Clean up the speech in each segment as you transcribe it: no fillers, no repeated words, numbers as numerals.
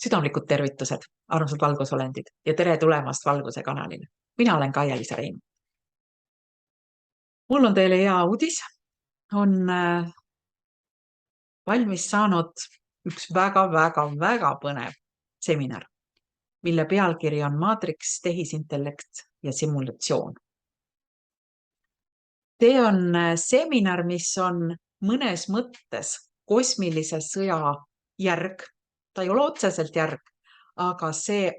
Südamlikud tervitused, armsad valgusolendid ja tere tulemast Valguse kanalile. Mina olen Kaia-Liisa Rein. Mul on teile hea uudis. On valmis saanud üks väga põnev seminar, mille pealkiri on Maatriks, tehisintellekt ja simulatsioon. See on seminar, mis on mõnes mõttes kosmilise sõja järg. Ta ei ole otseselt järg, aga see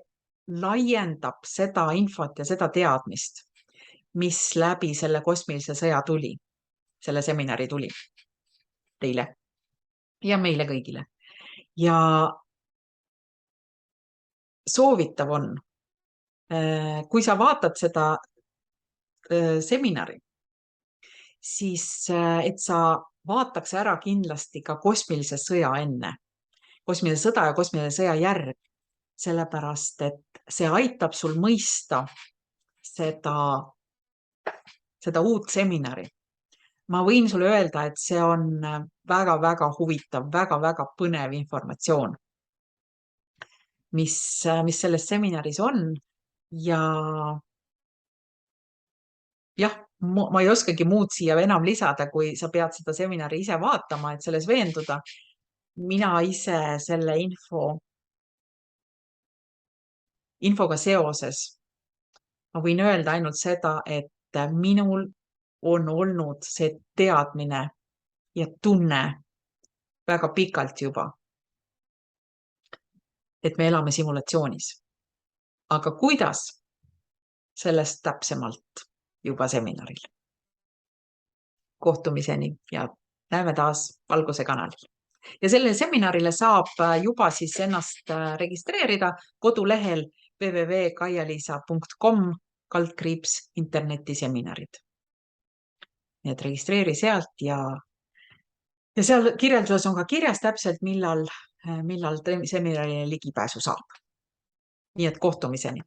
laiendab seda infot ja seda teadmist, mis läbi selle kosmilise sõja tuli, selle seminari tuli teile ja meile kõigile. Ja soovitav on, kui sa vaatad seda seminari, siis et sa vaataks ära kindlasti ka kosmilise sõja enne, kosmilise sõda ja kosmilise sõja järg, sellepärast et see aitab sul mõista seda uut seminari. Ma võin sulle öelda, et see on väga huvitav, väga põnev informatsioon, mis selles seminaris on. Ja jah, ma ei oskagi muud siia enam lisada, kui sa pead seda seminari ise vaatama, et selles veenduda. Mina ise selle infoga seoses ma võin öelda ainult seda, et minul on olnud see teadmine ja tunne väga pikalt juba, et me elame simulatsioonis. Aga kuidas? Sellest täpsemalt juba seminaril. Kohtumiseni ja näeme taas Valguse kanalil. Ja sellele seminarile saab juba siis ennast registreerida kodulehel www.kaialiisa.com/internetiseminarid. Nii et registreeri sealt ja seal kirjelduses on ka kirjas täpselt, millal seminarile ligipääsu saab. Nii et kohtumiseni.